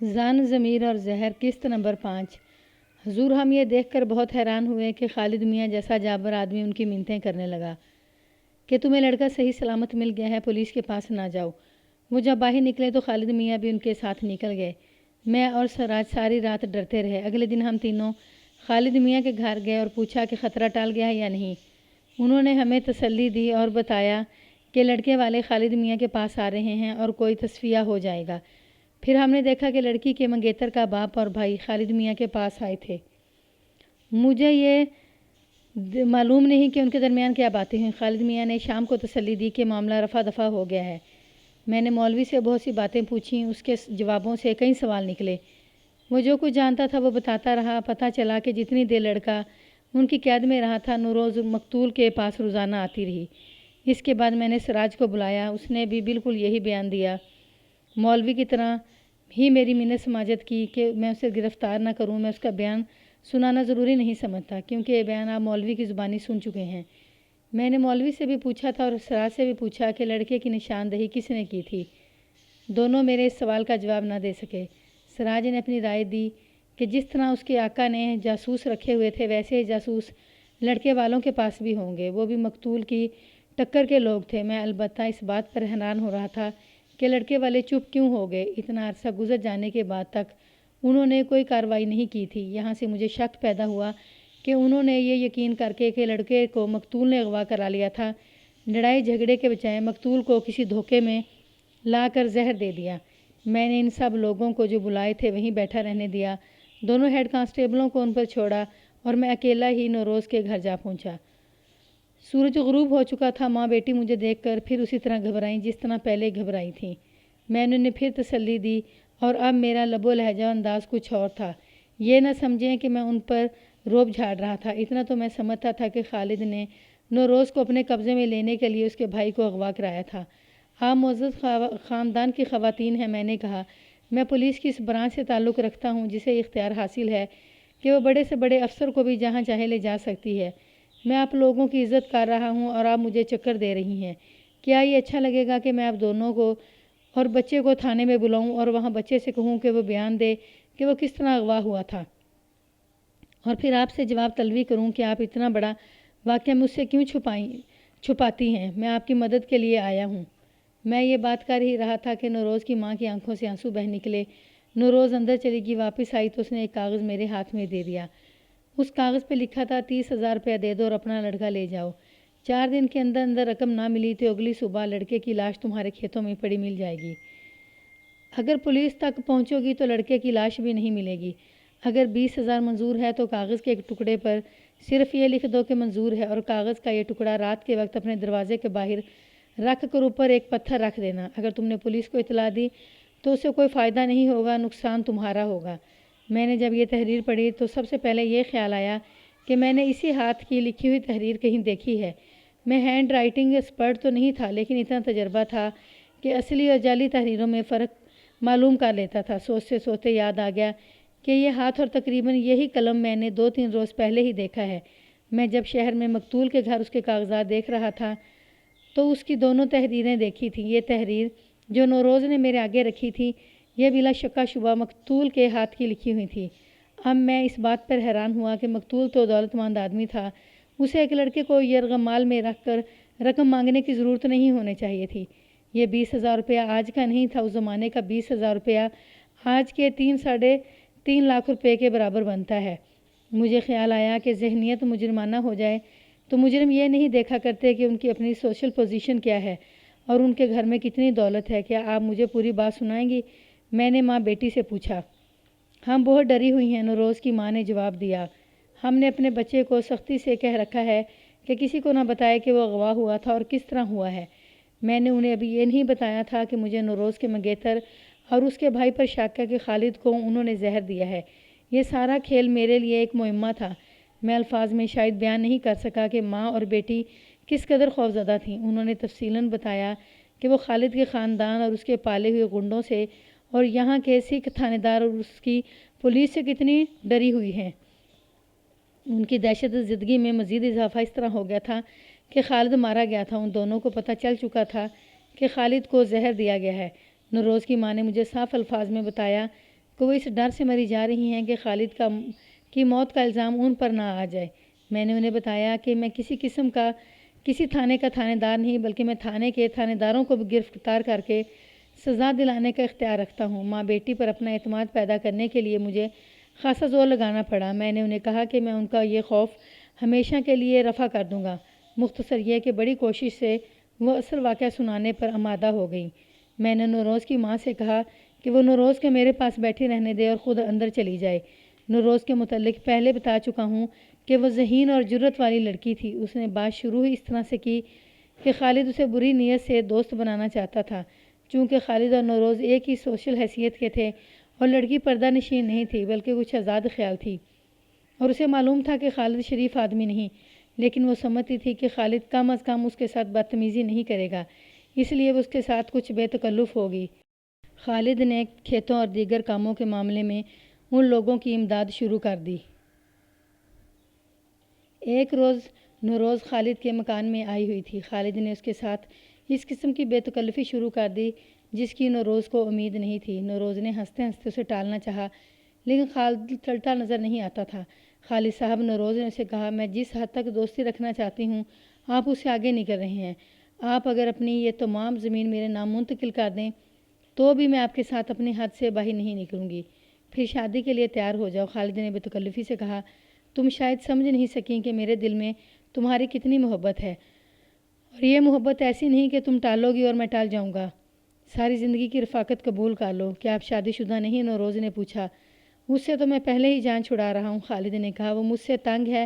زان ضمیر اور زہر قسط نمبر 5۔ حضور ہم یہ دیکھ کر بہت حیران ہوئے کہ خالد میاں جیسا جابر آدمی ان کی منتیں کرنے لگا کہ تمہیں لڑکا صحیح سلامت مل گیا ہے، پولیس کے پاس نہ جاؤ۔ وہ جب باہر نکلے تو خالد میاں بھی ان کے ساتھ نکل گئے۔ میں اور سراج ساری رات ڈرتے رہے۔ اگلے دن ہم تینوں خالد میاں کے گھر گئے اور پوچھا کہ خطرہ ٹال گیا ہے یا نہیں۔ انہوں نے ہمیں تسلی دی اور بتایا کہ لڑکے والے خالد میاں کے پاس آ رہے ہیں اور کوئی تصفیہ ہو جائے گا۔ پھر ہم نے دیکھا کہ لڑکی کے منگیتر کا باپ اور بھائی خالد میاں کے پاس آئے تھے۔ مجھے یہ معلوم نہیں کہ ان کے درمیان کیا باتیں ہیں۔ خالد میاں نے شام کو تسلی دی کہ معاملہ رفع دفع ہو گیا ہے۔ میں نے مولوی سے بہت سی باتیں پوچھیں، اس کے جوابوں سے کئی سوال نکلے۔ وہ جو کچھ جانتا تھا وہ بتاتا رہا۔ پتہ چلا کہ جتنی دیر لڑکا ان کی قید میں رہا تھا، نوروز مقتول کے پاس روزانہ آتی رہی۔ اس کے بعد میں نے سراج کو بلایا، اس نے بھی بالکل یہی بیان دیا۔ مولوی کی طرح ہی میری منت سماجت کی کہ میں اسے گرفتار نہ کروں۔ میں اس کا بیان سنانا ضروری نہیں سمجھتا کیونکہ یہ بیان آپ مولوی کی زبانی سن چکے ہیں۔ میں نے مولوی سے بھی پوچھا تھا اور سراج سے بھی پوچھا کہ لڑکے کی نشاندہی کس نے کی تھی۔ دونوں میرے اس سوال کا جواب نہ دے سکے۔ سراج نے اپنی رائے دی کہ جس طرح اس کے آقا نے جاسوس رکھے ہوئے تھے ویسے ہی جاسوس لڑکے والوں کے پاس بھی ہوں گے، وہ بھی مقتول کی ٹکر کے لوگ تھے۔ میں البتہ اس بات پر حیران ہو رہا تھا کہ لڑکے والے چپ کیوں ہو گئے۔ اتنا عرصہ گزر جانے کے بعد تک انہوں نے کوئی کارروائی نہیں کی تھی۔ یہاں سے مجھے شک پیدا ہوا کہ انہوں نے یہ یقین کر کے کہ لڑکے کو مقتول نے اغوا کرا لیا تھا، لڑائی جھگڑے کے بجائے مقتول کو کسی دھوکے میں لا کر زہر دے دیا۔ میں نے ان سب لوگوں کو جو بلائے تھے وہیں بیٹھا رہنے دیا، دونوں ہیڈ کانسٹیبلوں کو ان پر چھوڑا اور میں اکیلا ہی نوروز کے گھر جا پہنچا۔ سورج غروب ہو چکا تھا۔ ماں بیٹی مجھے دیکھ کر پھر اسی طرح گھبرائیں جس طرح پہلے گھبرائی تھیں۔ میں نے انہیں پھر تسلی دی اور اب میرا لب و لہجہ انداز کچھ اور تھا۔ یہ نہ سمجھیں کہ میں ان پر روب جھاڑ رہا تھا۔ اتنا تو میں سمجھتا تھا کہ خالد نے نوروز کو اپنے قبضے میں لینے کے لیے اس کے بھائی کو اغوا کرایا تھا۔ آپ معزز خاندان کی خواتین ہیں، میں نے کہا، میں پولیس کی اس برانچ سے تعلق رکھتا ہوں جسے اختیار حاصل ہے کہ وہ بڑے سے بڑے افسر کو بھی جہاں چاہے لے جا سکتی ہے۔ میں آپ لوگوں کی عزت کر رہا ہوں اور آپ مجھے چکر دے رہی ہیں۔ کیا یہ اچھا لگے گا کہ میں آپ دونوں کو اور بچے کو تھانے میں بلاؤں اور وہاں بچے سے کہوں کہ وہ بیان دے کہ وہ کس طرح اغوا ہوا تھا، اور پھر آپ سے جواب طلبی کروں کہ آپ اتنا بڑا واقعہ مجھ سے کیوں چھپاتی ہیں؟ میں آپ کی مدد کے لیے آیا ہوں۔ میں یہ بات کر ہی رہا تھا کہ نوروز کی ماں کی آنکھوں سے آنسو بہہ نکلے۔ نوروز اندر چلی گئی، واپس آئی تو اس نے ایک کاغذ میرے ہاتھ میں دے دیا۔ اس کاغذ پہ لکھا تھا 30,000 روپیہ دے دو اور اپنا لڑکا لے جاؤ۔ 4 دن کے اندر اندر رقم نہ ملی تو اگلی صبح لڑکے کی لاش تمہارے کھیتوں میں پڑی مل جائے گی۔ اگر پولیس تک پہنچو گی تو لڑکے کی لاش بھی نہیں ملے گی۔ اگر 20,000 منظور ہے تو کاغذ کے ایک ٹکڑے پر صرف یہ لکھ دو کہ منظور ہے، اور کاغذ کا یہ ٹکڑا رات کے وقت اپنے دروازے کے باہر رکھ کر اوپر ایک پتھر رکھ دینا۔ اگر تم نے پولیس کو اطلاع دی تو اسے کوئی فائدہ نہیں ہوگا، نقصان تمہارا ہوگا۔ میں نے جب یہ تحریر پڑھی تو سب سے پہلے یہ خیال آیا کہ میں نے اسی ہاتھ کی لکھی ہوئی تحریر کہیں دیکھی ہے۔ میں ہینڈ رائٹنگ ایکسپرٹ تو نہیں تھا، لیکن اتنا تجربہ تھا کہ اصلی اور جعلی تحریروں میں فرق معلوم کر لیتا تھا۔ سوچتے سوچتے یاد آ گیا کہ یہ ہاتھ اور تقریباً یہی قلم میں نے 2-3 روز پہلے ہی دیکھا ہے۔ میں جب شہر میں مقتول کے گھر اس کے کاغذات دیکھ رہا تھا تو اس کی دونوں تحریریں دیکھی تھیں۔ یہ تحریر جو نوروز نے میرے آگے رکھی تھی، یہ بلا شکا شبہ مقتول کے ہاتھ کی لکھی ہوئی تھی۔ اب میں اس بات پر حیران ہوا کہ مقتول تو دولت مند آدمی تھا، اسے ایک لڑکے کو یرغمال میں رکھ کر رقم مانگنے کی ضرورت نہیں ہونے چاہیے تھی۔ یہ 20,000 روپیہ آج کا نہیں تھا، اس زمانے کا 20,000 روپیہ آج کے 3-3.5 لاکھ روپے کے برابر بنتا ہے۔ مجھے خیال آیا کہ ذہنیت مجرمانہ ہو جائے تو مجرم یہ نہیں دیکھا کرتے کہ ان کی اپنی سوشل پوزیشن کیا ہے اور ان کے گھر میں کتنی دولت ہے۔ کیا آپ مجھے پوری بات سنائیں گی؟ میں نے ماں بیٹی سے پوچھا۔ ہم بہت ڈری ہوئی ہیں، نوروز کی ماں نے جواب دیا۔ ہم نے اپنے بچے کو سختی سے کہہ رکھا ہے کہ کسی کو نہ بتائے کہ وہ اغوا ہوا تھا اور کس طرح ہوا ہے۔ میں نے انہیں ابھی یہ نہیں بتایا تھا کہ مجھے نوروز کے منگیتر اور اس کے بھائی پر شک ہے کہ خالد کو انہوں نے زہر دیا ہے۔ یہ سارا کھیل میرے لیے ایک مہمہ تھا۔ میں الفاظ میں شاید بیان نہیں کر سکا کہ ماں اور بیٹی کس قدر خوفزدہ تھیں۔ انہوں نے تفصیلاً بتایا کہ وہ خالد کے خاندان اور اس کے پالے ہوئے گنڈوں سے اور یہاں کے سکھ تھانے دار اور اس کی پولیس سے کتنی ڈری ہوئی ہیں۔ ان کی دہشت زدگی میں مزید اضافہ اس طرح ہو گیا تھا کہ خالد مارا گیا تھا۔ ان دونوں کو پتہ چل چکا تھا کہ خالد کو زہر دیا گیا ہے۔ نوروز کی ماں نے مجھے صاف الفاظ میں بتایا کہ وہ اس ڈر سے مری جا رہی ہیں کہ خالد کی موت کا الزام ان پر نہ آ جائے۔ میں نے انہیں بتایا کہ میں کسی قسم کا کسی تھانے کا تھانے دار نہیں، بلکہ میں تھانے کے تھانے داروں کو بھی گرفتار کر کے سزا دلانے کا اختیار رکھتا ہوں۔ ماں بیٹی پر اپنا اعتماد پیدا کرنے کے لیے مجھے خاصا زور لگانا پڑا۔ میں نے انہیں کہا کہ میں ان کا یہ خوف ہمیشہ کے لیے رفع کر دوں گا۔ مختصر یہ کہ بڑی کوشش سے وہ اصل واقعہ سنانے پر آمادہ ہو گئی۔ میں نے نوروز کی ماں سے کہا کہ وہ نوروز کے میرے پاس بیٹھی رہنے دے اور خود اندر چلی جائے۔ نوروز کے متعلق پہلے بتا چکا ہوں کہ وہ ذہین اور جرأت والی لڑکی تھی۔ اس نے بات شروع ہی اس طرح سے کی کہ خالد اسے بری نیت سے دوست بنانا چاہتا تھا۔ چونکہ خالد اور نوروز ایک ہی سوشل حیثیت کے تھے اور لڑکی پردہ نشین نہیں تھی بلکہ کچھ آزاد خیال تھی، اور اسے معلوم تھا کہ خالد شریف آدمی نہیں، لیکن وہ سمجھتی تھی کہ خالد کم از کم اس کے ساتھ بدتمیزی نہیں کرے گا، اس لیے وہ اس کے ساتھ کچھ بے تکلف ہوگی۔ خالد نے کھیتوں اور دیگر کاموں کے معاملے میں ان لوگوں کی امداد شروع کر دی۔ ایک روز نوروز خالد کے مکان میں آئی ہوئی تھی۔ خالد نے اس کے ساتھ اس قسم کی بے تکلفی شروع کر دی جس کی نوروز کو امید نہیں تھی۔ نوروز نے ہنستے ہنستے اسے ٹالنا چاہا، لیکن خالد ٹلتا نظر نہیں آتا تھا۔ خالد صاحب، نوروز نے اسے کہا، میں جس حد تک دوستی رکھنا چاہتی ہوں آپ اس سے آگے نکل رہے ہیں۔ آپ اگر اپنی یہ تمام زمین میرے نام منتقل کر دیں تو بھی میں آپ کے ساتھ اپنی حد سے باہر نہیں نکلوں گی۔ پھر شادی کے لیے تیار ہو جاؤ۔ خالد نے بے تکلفی سے کہا، تم شاید سمجھ نہیں سکیں کہ میرے دل میں تمہاری کتنی محبت ہے، اور یہ محبت ایسی نہیں کہ تم ٹالو گی اور میں ٹال جاؤں گا۔ ساری زندگی کی رفاقت قبول کر لو۔ کیا آپ شادی شدہ نہیں؟ نوروز نے پوچھا۔ اس سے تو میں پہلے ہی جان چھڑا رہا ہوں، خالد نے کہا۔ وہ مجھ سے تنگ ہے،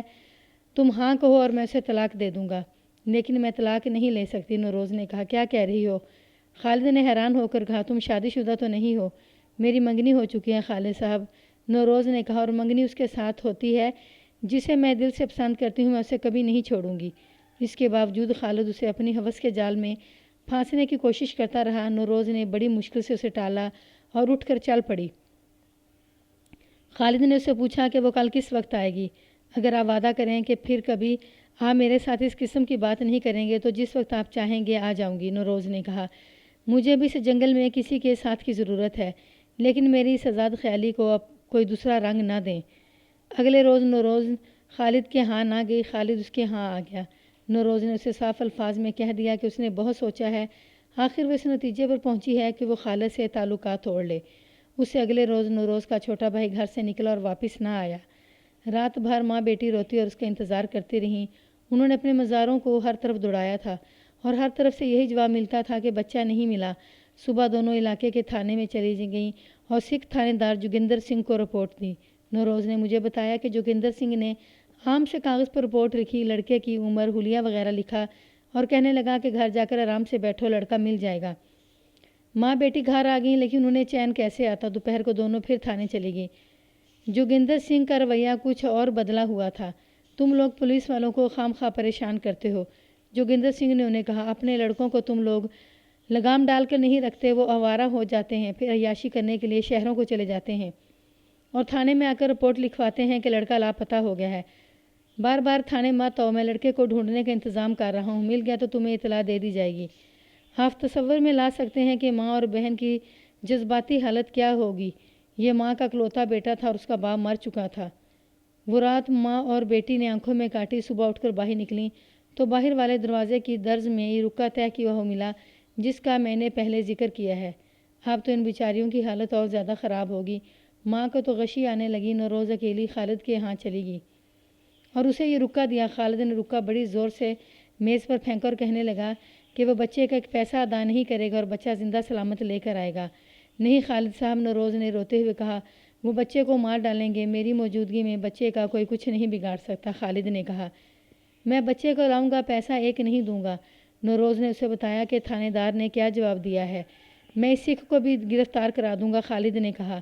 تم ہاں کہو اور میں اسے طلاق دے دوں گا۔ لیکن میں طلاق نہیں لے سکتی، نوروز نے کہا۔ کیا کہہ رہی ہو؟ خالد نے حیران ہو کر کہا، تم شادی شدہ تو نہیں ہو؟ میری منگنی ہو چکی ہے خالد صاحب، نوروز نے کہا، اور منگنی اس کے ساتھ ہوتی ہے جسے میں دل سے پسند کرتی ہوں، میں اسے کبھی نہیں چھوڑوں گی۔ اس کے باوجود خالد اسے اپنی ہوس کے جال میں پھانسنے کی کوشش کرتا رہا۔ نوروز نے بڑی مشکل سے اسے ٹالا اور اٹھ کر چل پڑی۔ خالد نے اسے پوچھا کہ وہ کل کس وقت آئے گی؟ اگر آپ وعدہ کریں کہ پھر کبھی آپ میرے ساتھ اس قسم کی بات نہیں کریں گے تو جس وقت آپ چاہیں گے آ جاؤں گی، نوروز نے کہا۔ مجھے بھی اس جنگل میں کسی کے ساتھ کی ضرورت ہے، لیکن میری اس آزاد خیالی کو اب کوئی دوسرا رنگ نہ دیں۔ اگلے روز نوروز خالد کے ہاں نہ گئی، خالد اس کے ہاں آ گیا۔ نوروز نے اسے صاف الفاظ میں کہہ دیا کہ اس نے بہت سوچا ہے، آخر وہ اس نتیجے پر پہنچی ہے کہ وہ خالد سے تعلقات توڑ لے۔ اس سے اگلے روز نوروز کا چھوٹا بھائی گھر سے نکلا اور واپس نہ آیا۔ رات بھر ماں بیٹی روتی اور اس کا انتظار کرتی رہیں۔ انہوں نے اپنے مزاروں کو ہر طرف دوڑایا تھا اور ہر طرف سے یہی جواب ملتا تھا کہ بچہ نہیں ملا۔ صبح دونوں علاقے کے تھانے میں چلی گئیں اور سکھ تھانے دار جوگندر سنگھ کو رپورٹ دی۔ نوروز نے مجھے بتایا کہ جوگندر سنگھ نے عام سے کاغذ پر رپورٹ لکھی، لڑکے کی عمر، حلیہ وغیرہ لکھا اور کہنے لگا کہ گھر جا کر آرام سے بیٹھو، لڑکا مل جائے گا۔ ماں بیٹی گھر آ گئیں، لیکن انہیں چین کیسے آتا؟ دوپہر کو دونوں پھر تھانے چلی گئیں۔ جوگندر سنگھ کا رویہ کچھ اور بدلا ہوا تھا۔ تم لوگ پولیس والوں کو خام خواہ پریشان کرتے ہو، جوگندر سنگھ نے انہیں کہا۔ اپنے لڑکوں کو تم لوگ لگام ڈال کر نہیں رکھتے، وہ آوارہ ہو جاتے ہیں، پھر عیاشی کرنے کے لیے شہروں کو چلے جاتے ہیں اور تھانے میں آ کر رپورٹ لکھواتے ہیں کہ لڑکا لاپتہ ہو گیا ہے۔ بار بار تھانے مت آؤ، میں لڑکے کو ڈھونڈنے کا انتظام کر رہا ہوں، مل گیا تو تمہیں اطلاع دے دی جائے گی۔ آپ تصور میں لا سکتے ہیں کہ ماں اور بہن کی جذباتی حالت کیا ہوگی۔ یہ ماں کا اکلوتا بیٹا تھا اور اس کا باپ مر چکا تھا۔ وہ رات ماں اور بیٹی نے آنکھوں میں کاٹی۔ صبح اٹھ کر باہر نکلیں تو باہر والے دروازے کی درز میں یہ رکا طے کیا ہوا ملا جس کا میں نے پہلے ذکر کیا ہے۔ اب تو ان بیچاریوں کی حالت اور زیادہ خراب ہوگی۔ ماں کو تو غشی آنے لگی۔ نوروز اکیلی خالد کے ہاں چلی گئی اور اسے یہ رکا دیا۔ خالد نے رکا بڑی زور سے میز پر پھینکا اور کہنے لگا کہ وہ بچے کا ایک پیسہ ادا نہیں کرے گا اور بچہ زندہ سلامت لے کر آئے گا۔ نہیں خالد صاحب، نوروز نے روتے ہوئے کہا، وہ بچے کو مار ڈالیں گے، میری موجودگی میں بچے کا کوئی کچھ نہیں بگاڑ سکتا۔ خالد نے کہا، میں بچے کو لاؤں گا، پیسہ ایک نہیں دوں گا۔ نوروز نے اسے بتایا کہ تھانے دار نے کیا جواب دیا ہے۔ میں اس سکھ کو بھی گرفتار کرا دوں گا، خالد نے کہا۔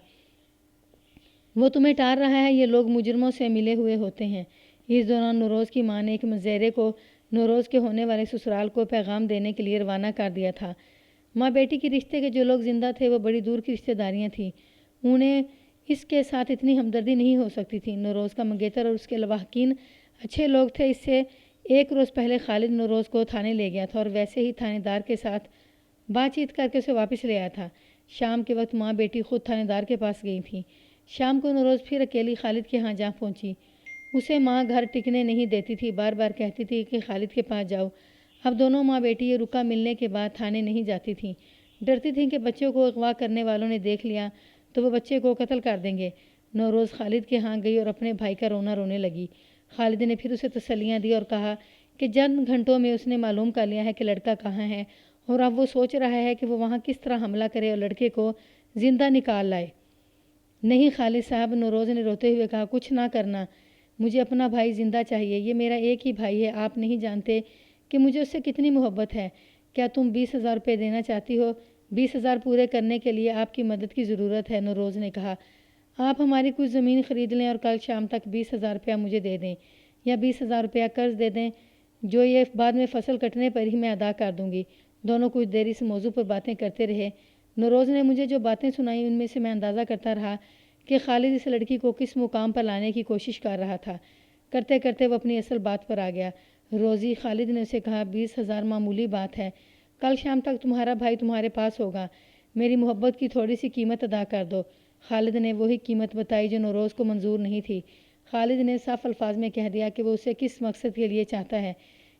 وہ تمہیں ٹال رہا ہے، یہ لوگ مجرموں سے ملے ہوئے ہوتے ہیں۔ اس دوران نوروز کی ماں نے ایک مزیرے کو نوروز کے ہونے والے سسرال کو پیغام دینے کے لیے روانہ کر دیا تھا۔ ماں بیٹی کے رشتے کے جو لوگ زندہ تھے وہ بڑی دور کی رشتہ داریاں تھیں، انہیں اس کے ساتھ اتنی ہمدردی نہیں ہو سکتی تھی۔ نوروز کا منگیتر اور اس کے لواحقین اچھے لوگ تھے۔ اس سے ایک روز پہلے خالد نوروز کو تھانے لے گیا تھا اور ویسے ہی تھانے دار کے ساتھ بات چیت کر کے اسے واپس لے آیا تھا۔ شام کے وقت ماں بیٹی خود تھانے دار کے پاس گئی تھیں۔ شام کو نوروز پھر اکیلی خالد کے ہاں جا پہنچی۔ اسے ماں گھر ٹکنے نہیں دیتی تھی، بار بار کہتی تھی کہ خالد کے پاس جاؤ۔ اب دونوں ماں بیٹی یہ رکا ملنے کے بعد تھانے نہیں جاتی تھیں، ڈرتی تھیں کہ بچوں کو اغوا کرنے والوں نے دیکھ لیا تو وہ بچے کو قتل کر دیں گے۔ نوروز خالد کے ہاں گئی اور اپنے بھائی کا رونا رونے لگی۔ خالد نے پھر اسے تسلیاں دی اور کہا کہ چند گھنٹوں میں اس نے معلوم کر لیا ہے کہ لڑکا کہاں ہے اور اب وہ سوچ رہا ہے کہ وہ وہاں کس طرح حملہ کرے اور لڑکے کو زندہ نکال لائے۔ نہیں خالد صاحب، نوروز نے روتے ہوئے کہا، کچھ نہ کرنا، مجھے اپنا بھائی زندہ چاہیے، یہ میرا ایک ہی بھائی ہے، آپ نہیں جانتے کہ مجھے اس سے کتنی محبت ہے۔ کیا تم 20,000 روپے دینا چاہتی ہو؟ 20,000 پورے کرنے کے لیے آپ کی مدد کی ضرورت ہے۔ نوروز نے کہا، آپ ہماری کچھ زمین خرید لیں اور کل شام تک 20,000 روپیہ مجھے دے دیں، یا 20,000 روپیہ قرض دے دیں جو یہ بعد میں فصل کٹنے پر ہی میں ادا کر دوں گی۔ دونوں کچھ دیر اس موضوع پر باتیں کرتے رہے۔ نوروز نے مجھے جو باتیں سنائیں ان میں سے میں اندازہ کرتا رہا کہ خالد اس لڑکی کو کس مقام پر لانے کی کوشش کر رہا تھا۔ کرتے کرتے وہ اپنی اصل بات پر آ گیا۔ روزی، خالد نے اسے کہا، 20,000 معمولی بات ہے، کل شام تک تمہارا بھائی تمہارے پاس ہوگا، میری محبت کی تھوڑی سی قیمت ادا کر دو۔ خالد نے وہی قیمت بتائی جو نوروز کو منظور نہیں تھی۔ خالد نے صاف الفاظ میں کہہ دیا کہ وہ اسے کس مقصد کے لیے چاہتا ہے۔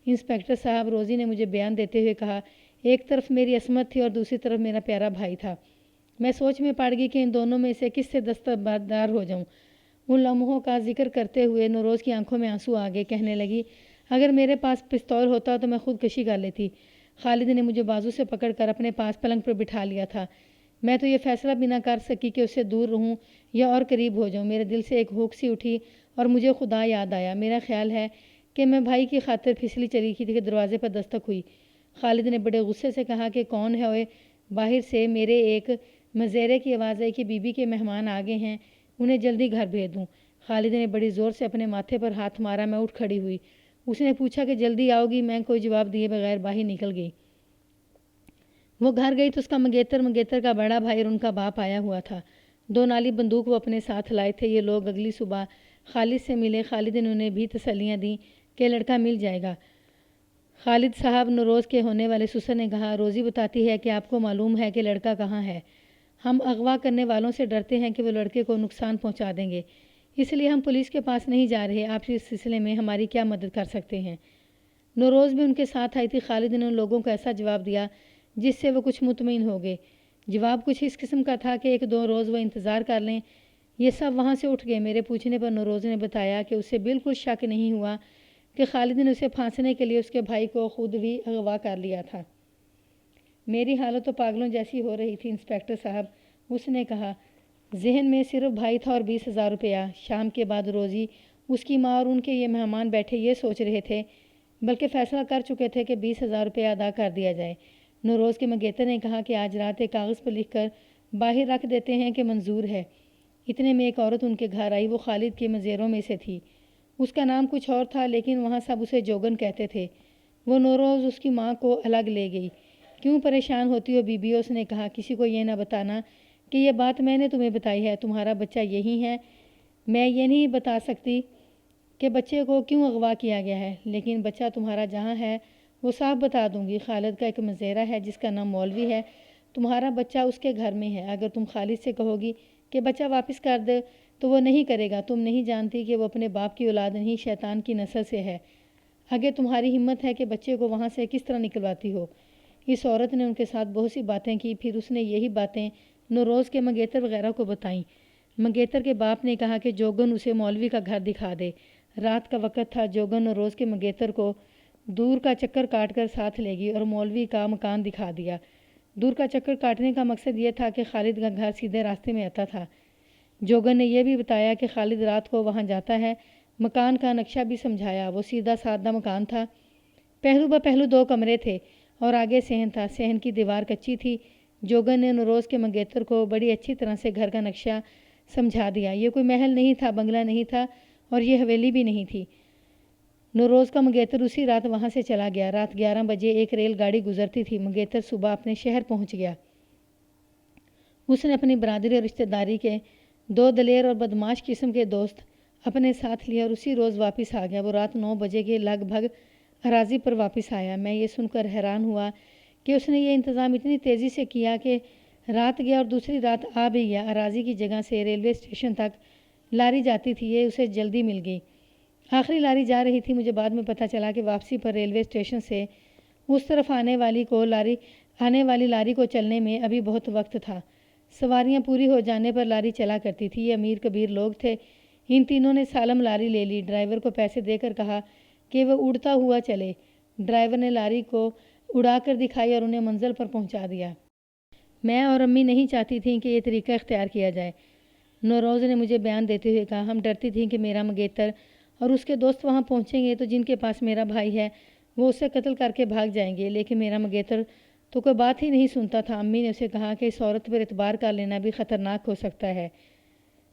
انسپکٹر صاحب، روزی نے مجھے بیان دیتے ہوئے کہا، ایک طرف میری عصمت تھی اور دوسری طرف میرا پیارا بھائی تھا۔ میں سوچ میں پڑ گئی کہ ان دونوں میں سے کس سے دستبردار ہو جاؤں۔ ان لمحوں کا ذکر کرتے ہوئے نوروز کی آنکھوں میں آنسو آ گئے۔ کہنے لگی، اگر میرے پاس پستول ہوتا تو میں خود کشی کر لیتی۔ خالد نے مجھے بازو سے پکڑ کر اپنے پاس پلنگ پر بٹھا لیا تھا۔ میں تو یہ فیصلہ بھی نہ کر سکی کہ اس سے دور رہوں یا اور قریب ہو جاؤں۔ میرے دل سے ایک ہوک سی اٹھی اور مجھے خدا یاد آیا۔ میرا خیال ہے کہ میں بھائی کی خاطر پھسلی چلی تھی کہ دروازے پر دستک ہوئی۔ خالد نے بڑے غصے سے کہا کہ کون ہے اوئے؟ باہر سے میرے ایک مزیرے کی آواز آئی کہ بی بی کے مہمان آ گئے ہیں، انہیں جلدی گھر بھیج دوں۔ خالد نے بڑی زور سے اپنے ماتھے پر ہاتھ مارا۔ میں اٹھ کھڑی ہوئی۔ اس نے پوچھا کہ جلدی آؤ گی؟ میں کوئی جواب دیے بغیر باہر نکل گئی۔ وہ گھر گئی تو اس کا منگیتر کا بڑا بھائی اور ان کا باپ آیا ہوا تھا۔ 2 نالی بندوق وہ اپنے ساتھ لائے تھے۔ یہ لوگ اگلی صبح خالد سے ملے۔ خالد نے انہیں بھی تسلیاں دیں کہ لڑکا مل جائے گا۔ خالد صاحب، نوروز کے ہونے والے سسر نے کہا، روزی بتاتی ہے کہ آپ کو معلوم ہے کہ لڑکا کہاں ہے۔ ہم اغوا کرنے والوں سے ڈرتے ہیں کہ وہ لڑکے کو نقصان پہنچا دیں گے، اس لیے ہم پولیس کے پاس نہیں جا رہے۔ آپ اس سلسلے میں ہماری کیا مدد کر سکتے ہیں؟ نوروز بھی ان کے ساتھ آئی تھی۔ خالد نے ان لوگوں کو ایسا جواب دیا جس سے وہ کچھ مطمئن ہو گئے۔ جواب کچھ اس قسم کا تھا کہ 1-2 روز وہ انتظار کر لیں۔ یہ سب وہاں سے اٹھ گئے۔ میرے پوچھنے پر نوروز نے بتایا کہ اسے بالکل شک نہیں ہوا کہ خالد نے اسے پھانسنے کے لیے اس کے بھائی کو خود بھی اغوا کر لیا تھا۔ میری حالت تو پاگلوں جیسی ہو رہی تھی انسپکٹر صاحب، اس نے کہا۔ ذہن میں صرف بھائی تھا اور 20,000 روپیہ۔ شام کے بعد روزی، اس کی ماں اور ان کے یہ مہمان بیٹھے یہ سوچ رہے تھے، بلکہ فیصلہ کر چکے تھے کہ 20,000 روپیہ ادا کر دیا جائے۔ نوروز کے منگیتر نے کہا کہ آج رات ایک کاغذ پر لکھ کر باہر رکھ دیتے ہیں کہ منظور ہے۔ اتنے میں ایک عورت ان کے گھر آئی۔ وہ خالد کے مزیروں میں سے تھی۔ اس کا نام کچھ اور تھا لیکن وہاں سب اسے جوگن کہتے تھے۔ وہ نوروز اس کی ماں کو الگ لے گئی۔ کیوں پریشان ہوتی ہو بی بی؟ اس نے کہا، کسی کو یہ نہ بتانا کہ یہ بات میں نے تمہیں بتائی ہے۔ تمہارا بچہ یہی ہے۔ میں یہ نہیں بتا سکتی کہ بچے کو کیوں اغوا کیا گیا ہے، لیکن بچہ تمہارا جہاں ہے وہ صاف بتا دوں گی۔ خالد کا ایک مزیرہ ہے جس کا نام مولوی ہے، تمہارا بچہ اس کے گھر میں ہے۔ اگر تم خالد سے کہو گی کہ بچہ واپس کر دے تو وہ نہیں کرے گا۔ تم نہیں جانتی کہ وہ اپنے باپ کی اولاد نہیں، شیطان کی نسل سے ہے۔ اگر تمہاری ہمت ہے کہ بچے کو وہاں سے کس طرح نکلواتی ہو۔ اس عورت نے ان کے ساتھ بہت سی باتیں کی، پھر اس نے یہی باتیں نوروز کے منگیتر وغیرہ کو بتائیں۔ منگیتر کے باپ نے کہا کہ جوگن اسے مولوی کا گھر دکھا دے۔ رات کا وقت تھا۔ جوگن نوروز کے منگیتر کو دور کا چکر کاٹ کر ساتھ لے گئی اور مولوی کا مکان دکھا دیا۔ دور کا چکر کاٹنے کا مقصد یہ تھا کہ خالد کا گھر سیدھے راستے میں آتا تھا۔ جوگن نے یہ بھی بتایا کہ خالد رات کو وہاں جاتا ہے۔ مکان کا نقشہ بھی سمجھایا۔ وہ سیدھا سادہ مکان تھا۔ پہلو بہ پہلو 2 کمرے تھے اور آگے صحن تھا۔ صحن کی دیوار کچی تھی۔ جوگن نے نوروز کے منگیتر کو بڑی اچھی طرح سے گھر کا نقشہ سمجھا دیا۔ یہ کوئی محل نہیں تھا، بنگلہ نہیں تھا اور یہ حویلی بھی نہیں تھی۔ نوروز کا منگیتر اسی رات وہاں سے چلا گیا۔ رات 11 بجے ایک ریل گاڑی گزرتی تھی۔ منگیتر صبح اپنے شہر پہنچ گیا۔ اس نے اپنی برادری اور رشتہ داری کے 2 دلیر اور بدمعاش قسم کے دوست اپنے ساتھ لیا اور اسی روز واپس آ گیا۔ وہ رات 9 بجے کے لگ بھگ اراضی پر واپس آیا۔ میں یہ سن کر حیران ہوا کہ اس نے یہ انتظام اتنی تیزی سے کیا کہ رات گیا اور دوسری رات آ بھی گیا۔ اراضی کی جگہ سے ریلوے اسٹیشن تک لاری جاتی تھی، یہ اسے جلدی مل گئی۔ آخری لاری جا رہی تھی۔ مجھے بعد میں پتہ چلا کہ واپسی پر ریلوے اسٹیشن سے اس طرف آنے والی لاری کو چلنے میں ابھی بہت وقت تھا۔ سواریاں پوری ہو جانے پر لاری چلا کرتی تھی۔ یہ امیر کبیر لوگ تھے۔ ان تینوں نے سالم لاری لے لی۔ ڈرائیور کو پیسے دے کر کہا کہ وہ اڑتا ہوا چلے۔ ڈرائیور نے لاری کو اڑا کر دکھائی اور انہیں منزل پر پہنچا دیا۔ میں اور امی نہیں چاہتی تھیں کہ یہ طریقہ اختیار کیا جائے۔ نوروز نے مجھے بیان دیتے ہوئے کہا، ہم ڈرتی تھیں کہ میرا منگیتر اور اس کے دوست وہاں پہنچیں گے تو جن کے پاس میرا بھائی ہے وہ اسے قتل کر کے بھاگ جائیں گے، لیکن میرا منگیتر تو کوئی بات ہی نہیں سنتا تھا۔ امی نے اسے کہا کہ اس عورت پر اعتبار کر لینا بھی خطرناک ہو سکتا ہے،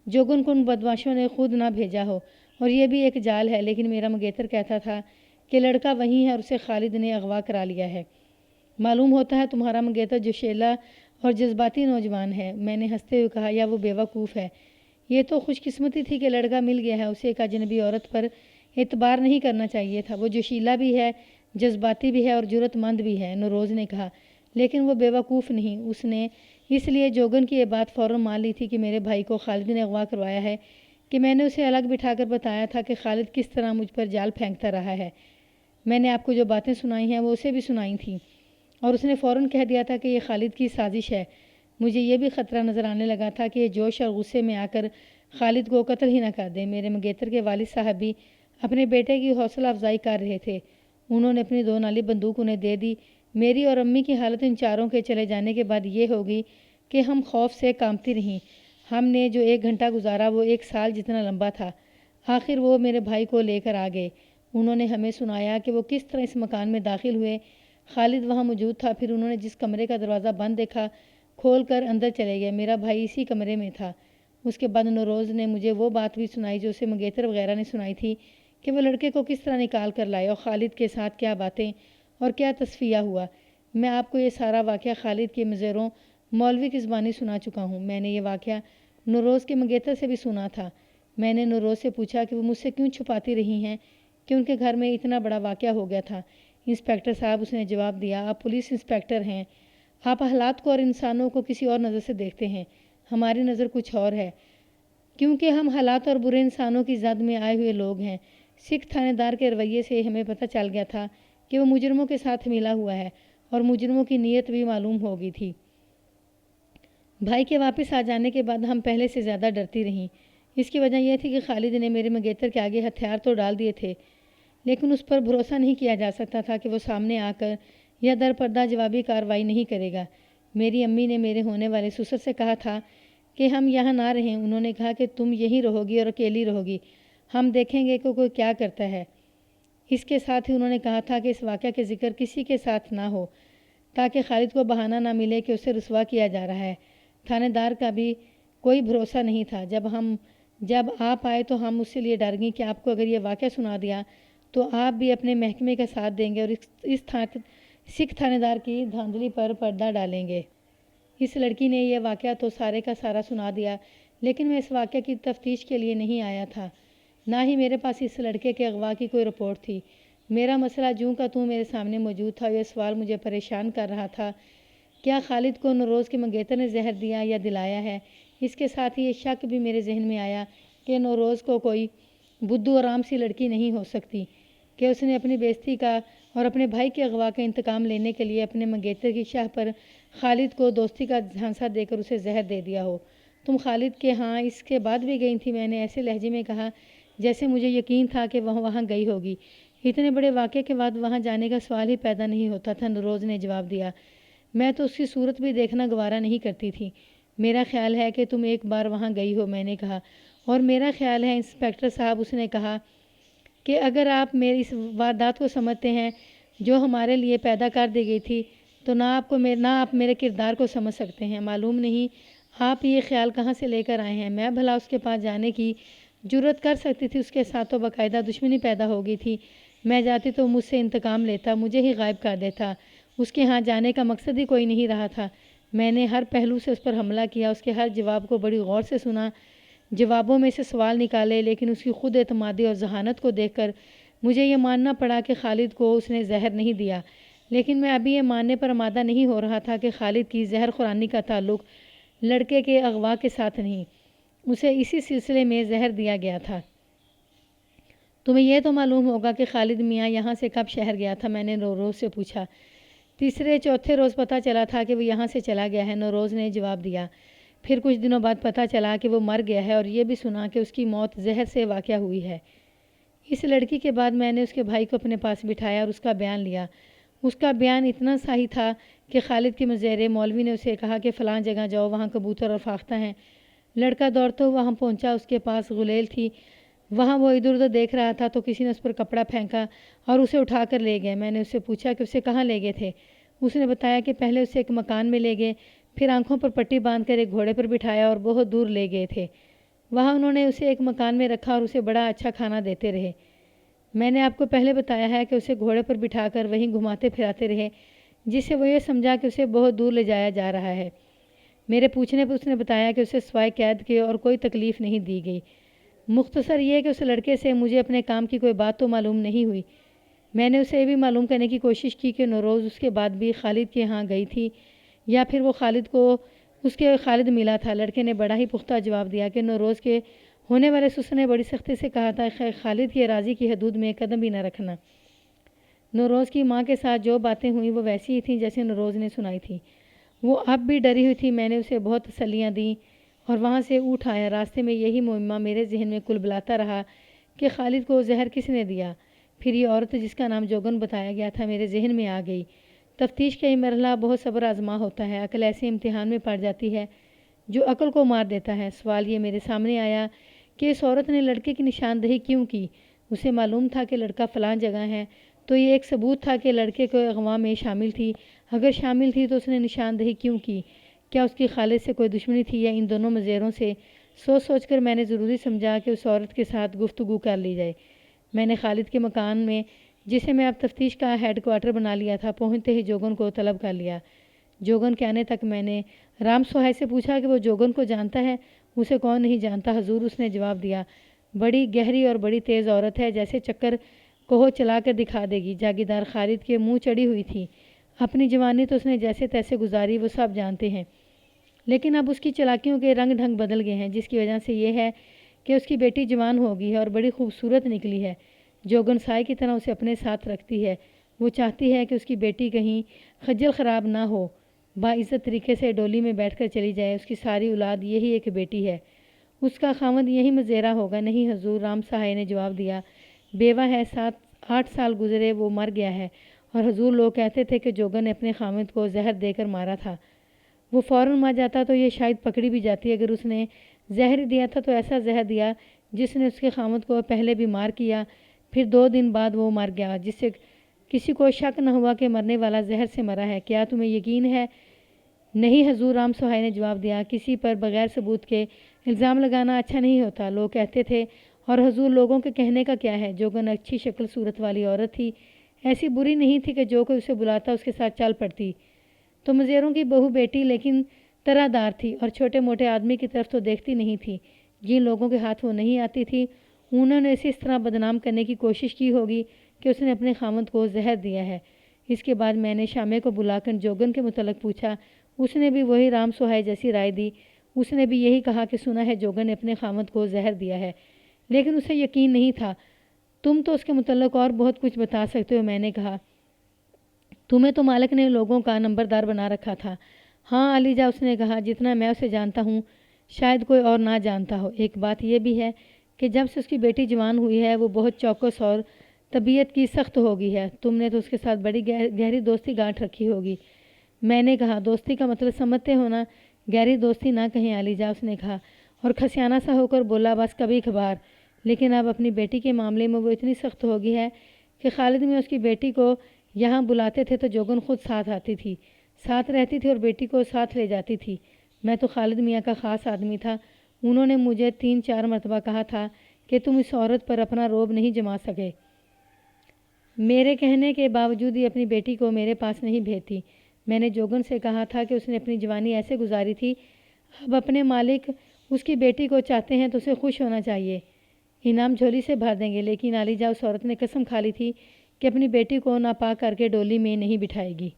جوگن کو ان بدماشوں نے خود نہ بھیجا ہو، اور یہ بھی ایک جال ہے۔ لیکن میرا منگیتر کہتا تھا کہ لڑکا وہی ہے اور اسے خالد نے اغوا کرا لیا ہے۔ معلوم ہوتا ہے تمہارا منگیتر جوشیلا اور جذباتی نوجوان ہے۔ میں نے ہنستے ہوئے کہا، یا وہ بیوقوف ہے۔ یہ تو خوش قسمتی تھی کہ لڑکا مل گیا ہے، اسے ایک اجنبی عورت پر اعتبار نہیں کرنا چاہیے تھا۔ وہ جوشیلا بھی ہے، جذباتی بھی ہے اور جرأت مند بھی ہے، نوروز نے کہا، لیکن وہ بیوقوف نہیں۔ اس نے اس لیے جوگن کی یہ بات فوراً مان لی تھی کہ میرے بھائی کو خالد نے اغوا کروایا ہے کہ میں نے اسے الگ بٹھا کر بتایا تھا کہ خالد کس طرح مجھ پر جال پھینکتا رہا ہے۔ میں نے آپ کو جو باتیں سنائی ہیں وہ اسے بھی سنائی تھیں، اور اس نے فوراً کہہ دیا تھا کہ یہ خالد کی سازش ہے۔ مجھے یہ بھی خطرہ نظر آنے لگا تھا کہ یہ جوش اور غصے میں آ کر خالد کو قتل ہی نہ کر دیں۔ میرے منگیتر کے والد صاحب بھی اپنے بیٹے کی حوصلہ افزائی کر رہے تھے۔ انہوں نے اپنی 2 نالی بندوق انہیں دے دی۔ میری اور امی کی حالت ان چاروں کے چلے جانے کے بعد یہ ہوگی کہ ہم خوف سے کانپتی رہیں۔ ہم نے جو 1 گھنٹہ گزارا وہ 1 سال جتنا لمبا تھا۔ آخر وہ میرے بھائی کو لے کر آ گئے۔ انہوں نے ہمیں سنایا کہ وہ کس طرح اس مکان میں داخل ہوئے۔ خالد وہاں موجود تھا۔ پھر انہوں نے جس کمرے کا دروازہ بند دیکھا کھول کر اندر چلے گئے۔ میرا بھائی اسی کمرے میں تھا۔ اس کے بعد نوروز نے مجھے وہ بات بھی سنائی جو اسے منگیتر وغیرہ نے سنائی تھی کہ وہ لڑکے کو کس طرح نکال کر لائے اور خالد کے ساتھ کیا باتیں اور کیا تصفیہ ہوا۔ میں آپ کو یہ سارا واقعہ خالد کے مزیروں مولوی کی زبانی سنا چکا ہوں۔ میں نے یہ واقعہ نوروز کے منگیتر سے بھی سنا تھا۔ میں نے نوروز سے پوچھا کہ وہ مجھ سے کیوں چھپاتی رہی ہیں کہ ان کے گھر میں اتنا بڑا واقعہ ہو گیا تھا۔ انسپیکٹر صاحب، اس نے جواب دیا، آپ پولیس انسپیکٹر ہیں، آپ حالات کو اور انسانوں کو کسی اور نظر سے دیکھتے ہیں، ہماری نظر کچھ اور ہے، کیونکہ ہم حالات اور برے انسانوں کی زد میں آئے ہوئے لوگ ہیں۔ سکھ تھانے دار کے رویے سے ہمیں پتہ چل گیا تھا کہ وہ مجرموں کے ساتھ ملا ہوا ہے، اور مجرموں کی نیت بھی معلوم ہو گئی تھی۔ بھائی کے واپس آ جانے کے بعد ہم پہلے سے زیادہ ڈرتی رہیں۔ اس کی وجہ یہ تھی کہ خالد نے میرے منگیتر کے آگے ہتھیار تو ڈال دیے تھے، لیکن اس پر بھروسہ نہیں کیا جا سکتا تھا کہ وہ سامنے آ کر یا در پردہ جوابی کارروائی نہیں کرے گا۔ میری امی نے میرے ہونے والے سسر سے کہا تھا کہ ہم یہاں نہ رہیں۔ انہوں نے کہا کہ تم یہیں رہو گی اور اکیلی رہو گی، ہم دیکھیں گے کہ کوئی کیا کرتا ہے۔ اس کے ساتھ ہی انہوں نے کہا تھا کہ اس واقعہ کے ذکر کسی کے ساتھ نہ ہو، تاکہ خالد کو بہانہ نہ ملے کہ اسے رسوا کیا جا رہا ہے۔ تھانے دار کا بھی کوئی بھروسہ نہیں تھا۔ جب آپ آئے تو ہم اس سے لیے ڈر گئیں کہ آپ کو اگر یہ واقعہ سنا دیا تو آپ بھی اپنے محکمے کا ساتھ دیں گے اور اس سکھ تھانے دار کی دھاندلی پر پردہ ڈالیں گے۔ اس لڑکی نے یہ واقعہ تو سارے کا سارا سنا دیا، لیکن میں اس واقعہ کی تفتیش کے لیے نہیں آیا تھا، نہ ہی میرے پاس اس لڑکے کے اغوا کی کوئی رپورٹ تھی۔ میرا مسئلہ جوں کا توں میرے سامنے موجود تھا۔ یہ سوال مجھے پریشان کر رہا تھا، کیا خالد کو نوروز کے منگیتر نے زہر دیا یا دلایا ہے؟ اس کے ساتھ ہی یہ شک بھی میرے ذہن میں آیا کہ نوروز کو کوئی بدو اور عام سی لڑکی نہیں ہو سکتی کہ اس نے اپنی بےعزتی کا اور اپنے بھائی کے اغوا کا انتقام لینے کے لیے اپنے منگیتر کی شاہ پر خالد کو دوستی کا جھانسا دے کر اسے زہر دے دیا ہو۔ تم خالد کے ہاں اس کے بعد بھی گئی تھی؟ میں نے ایسے لہجے میں کہا جیسے مجھے یقین تھا کہ وہ وہاں گئی ہوگی۔ اتنے بڑے واقعے کے بعد وہاں جانے کا سوال ہی پیدا نہیں ہوتا تھا، نوروز نے جواب دیا۔ میں تو اس کی صورت بھی دیکھنا گوارا نہیں کرتی تھی۔ میرا خیال ہے کہ تم ایک بار وہاں گئی ہو، میں نے کہا، اور میرا خیال ہے انسپیکٹر صاحب، اس نے کہا، کہ اگر آپ میری اس واردات کو سمجھتے ہیں جو ہمارے لیے پیدا کر دی گئی تھی تو نہ آپ میرے کردار کو سمجھ سکتے ہیں۔ معلوم نہیں آپ یہ خیال کہاں سے لے کر آئے ہیں۔ میں بھلا اس کے پاس جانے کی جرأت کر سکتی تھی؟ اس کے ساتھ تو باقاعدہ دشمنی پیدا ہو گئی تھی۔ میں جاتی تو مجھ سے انتقام لیتا، مجھے ہی غائب کر دیتا۔ اس کے ہاں جانے کا مقصد ہی کوئی نہیں رہا تھا۔ میں نے ہر پہلو سے اس پر حملہ کیا، اس کے ہر جواب کو بڑی غور سے سنا، جوابوں میں سے سوال نکالے، لیکن اس کی خود اعتمادی اور ذہانت کو دیکھ کر مجھے یہ ماننا پڑا کہ خالد کو اس نے زہر نہیں دیا۔ لیکن میں ابھی یہ ماننے پر آمادہ نہیں ہو رہا تھا کہ خالد کی زہر خورانی کا تعلق لڑکے کے اغوا کے ساتھ نہیں، اسے اسی سلسلے میں زہر دیا گیا تھا۔ تمہیں یہ تو معلوم ہوگا کہ خالد میاں یہاں سے کب شہر گیا تھا؟ میں نے نوروز سے پوچھا۔ تیسرے چوتھے روز پتہ چلا تھا کہ وہ یہاں سے چلا گیا ہے، نوروز نے جواب دیا۔ پھر کچھ دنوں بعد پتہ چلا کہ وہ مر گیا ہے، اور یہ بھی سنا کہ اس کی موت زہر سے واقع ہوئی ہے۔ اس لڑکی کے بعد میں نے اس کے بھائی کو اپنے پاس بٹھایا اور اس کا بیان لیا۔ اس کا بیان اتنا صحیح تھا کہ خالد کے مزیر مولوی نے اسے کہا کہ فلاں جگہ جاؤ، وہاں کبوتر اور فاختہ ہیں۔ لڑکا دوڑتا ہوا وہاں پہنچا، اس کے پاس غلیل تھی، وہاں وہ ادھر ادھر دیکھ رہا تھا تو کسی نے اس پر کپڑا پھینکا اور اسے اٹھا کر لے گئے۔ میں نے اس سے پوچھا کہ اسے کہاں لے گئے تھے؟ اس نے بتایا کہ پہلے اسے ایک مکان میں لے گئے، پھر آنکھوں پر پٹی باندھ کر ایک گھوڑے پر بٹھایا اور بہت دور لے گئے تھے۔ وہاں انہوں نے اسے ایک مکان میں رکھا اور اسے بڑا اچھا کھانا دیتے رہے۔ میں نے آپ کو پہلے بتایا ہے کہ اسے گھوڑے پر بٹھا کر وہیں گھماتے پھراتے رہے، جس سے وہ یہ سمجھا کہ اسے بہت دور لے جایا جا رہا ہے۔ میرے پوچھنے پر اس نے بتایا کہ اسے سوائے قید کے اور کوئی تکلیف نہیں دی گئی۔ مختصر یہ کہ اس لڑکے سے مجھے اپنے کام کی کوئی بات تو معلوم نہیں ہوئی۔ میں نے اسے یہ بھی معلوم کرنے کی کوشش کی کہ نوروز اس کے بعد بھی خالد کے ہاں گئی تھی یا پھر وہ خالد ملا تھا۔ لڑکے نے بڑا ہی پختہ جواب دیا کہ نوروز کے ہونے والے سسر نے بڑی سختی سے کہا تھا کہ خالد کی اراضی کی حدود میں قدم بھی نہ رکھنا۔ نوروز کی ماں کے ساتھ جو باتیں ہوئیں وہ ویسی ہی تھیں جیسے نوروز نے سنائی تھی۔ وہ اب بھی ڈری ہوئی تھی۔ میں نے اسے بہت تسلیاں دیں اور وہاں سے اٹھ آیا۔ راستے میں یہی معمہ میرے ذہن میں کلبلاتا رہا کہ خالد کو زہر کس نے دیا۔ پھر یہ عورت جس کا نام جوگن بتایا گیا تھا میرے ذہن میں آ گئی۔ تفتیش کا یہ مرحلہ بہت صبر آزما ہوتا ہے۔ عقل ایسے امتحان میں پڑ جاتی ہے جو عقل کو مار دیتا ہے۔ سوال یہ میرے سامنے آیا کہ اس عورت نے لڑکے کی نشاندہی کیوں کی؟ اسے معلوم تھا کہ لڑکا فلاں جگہ ہے، تو یہ ایک ثبوت تھا کہ لڑکے کو اغوا میں شامل تھی۔ اگر شامل تھی تو اس نے نشاندہی کیوں کی؟ کیا اس کی خالد سے کوئی دشمنی تھی یا ان دونوں مزیروں سے؟ سوچ کر میں نے ضروری سمجھا کہ اس عورت کے ساتھ گفتگو کر لی جائے۔ میں نے خالد کے مکان میں، جسے میں اب تفتیش کا ہیڈ کوارٹر بنا لیا تھا، پہنچتے ہی جوگن کو طلب کر لیا۔ جوگن کے آنے تک میں نے رام سہائے سے پوچھا کہ وہ جوگن کو جانتا ہے؟ اسے کون نہیں جانتا حضور، اس نے جواب دیا۔ بڑی گہری اور بڑی تیز عورت ہے، جیسے چکر کوہ چلا کر دکھا دے گی۔ جاگیردار خالد کے منہ چڑھی ہوئی تھی۔ اپنی جوانی تو اس نے جیسے تیسے گزاری، وہ سب جانتے ہیں، لیکن اب اس کی چلاکیوں کے رنگ ڈھنگ بدل گئے ہیں، جس کی وجہ سے یہ ہے کہ اس کی بیٹی جوان ہو گئی ہے اور بڑی خوبصورت نکلی ہے۔ جوگن سائے کی طرح اسے اپنے ساتھ رکھتی ہے۔ وہ چاہتی ہے کہ اس کی بیٹی کہیں خجل خراب نہ ہو، باعزت طریقے سے ڈولی میں بیٹھ کر چلی جائے۔ اس کی ساری اولاد یہی ایک بیٹی ہے، اس کا خاوند یہی مزیرہ ہوگا۔ نہیں حضور، رام سہائے نے جواب دیا، بیوہ ہے، 7-8 سال گزرے وہ مر گیا ہے، اور حضور لوگ کہتے تھے کہ جوگن نے اپنے خاوند کو زہر دے کر مارا تھا۔ وہ فوراً مر جاتا تو یہ شاید پکڑی بھی جاتی۔ اگر اس نے زہر دیا تھا تو ایسا زہر دیا جس نے اس کے خاوند کو پہلے بیمار کیا، پھر 2 دن بعد وہ مر گیا، جس سے کسی کو شک نہ ہوا کہ مرنے والا زہر سے مرا ہے۔ کیا تمہیں یقین ہے؟ نہیں حضور، رام سہائے نے جواب دیا، کسی پر بغیر ثبوت کے الزام لگانا اچھا نہیں ہوتا، لوگ کہتے تھے۔ اور حضور لوگوں کے کہنے کا کیا ہے؟ جوگن اچھی شکل صورت والی عورت تھی، ایسی بری نہیں تھی کہ جو کوئی اسے بلاتا اس کے ساتھ چل پڑتی۔ تو مزیروں کی بہو بیٹی، لیکن طرح دار تھی اور چھوٹے موٹے آدمی کی طرف تو دیکھتی نہیں تھی۔ جن لوگوں کے ہاتھ وہ نہیں آتی تھی انہوں نے اسے اس طرح بدنام کرنے کی کوشش کی ہوگی کہ اس نے اپنے خاوند کو زہر دیا ہے۔ اس کے بعد میں نے شامے کو بلا کر جوگن کے متعلق پوچھا۔ اس نے بھی وہی رام سہائے جیسی رائے دی۔ اس نے بھی یہی کہا کہ سنا ہے جوگن نے اپنے خاوند کو زہر دیا ہے، لیکن اسے یقین نہیں تھا۔ تم تو اس کے متعلق اور بہت کچھ بتا سکتے ہو، میں نے کہا۔ تمہیں تو مالک نے لوگوں کا نمبردار بنا رکھا تھا۔ ہاں علی جا، اس نے کہا، جتنا میں اسے جانتا ہوں شاید کوئی اور نہ جانتا ہو۔ ایک بات یہ بھی ہے کہ جب سے اس کی بیٹی جوان ہوئی ہے وہ بہت چوکس اور طبیعت کی سخت ہو گئی ہے۔ تم نے تو اس کے ساتھ بڑی گہری دوستی گانٹھ رکھی ہوگی۔ میں نے کہا، دوستی کا مطلب سمجھتے ہو نا؟ گہری دوستی نہ کہیں علی جا، اس نے کہا اور کھسیانہ سا ہو کر بولا، بس کبھی کبھار۔ لیکن اب اپنی بیٹی کے معاملے میں وہ اتنی سخت ہو گئی ہے کہ خالد میں اس کی بیٹی کو یہاں بلاتے تھے تو جوگن خود ساتھ آتی تھی، ساتھ رہتی تھی اور بیٹی کو ساتھ لے جاتی تھی۔ میں تو خالد میاں کا خاص آدمی تھا۔ انہوں نے مجھے 3-4 مرتبہ کہا تھا کہ تم اس عورت پر اپنا روب نہیں جما سکے۔ میرے کہنے کے باوجود ہی اپنی بیٹی کو میرے پاس نہیں بھیجتی۔ میں نے جوگن سے کہا تھا کہ اس نے اپنی جوانی ایسے گزاری تھی، اب اپنے مالک اس کی بیٹی کو چاہتے ہیں تو اسے خوش ہونا چاہیے، انعام جھولی سے بھر دیں گے۔ لیکن علی جا، اس عورت نے قسم کھا لی تھی کہ اپنی بیٹی کو ناپاک کر کے ڈولی میں نہیں بٹھائے گی۔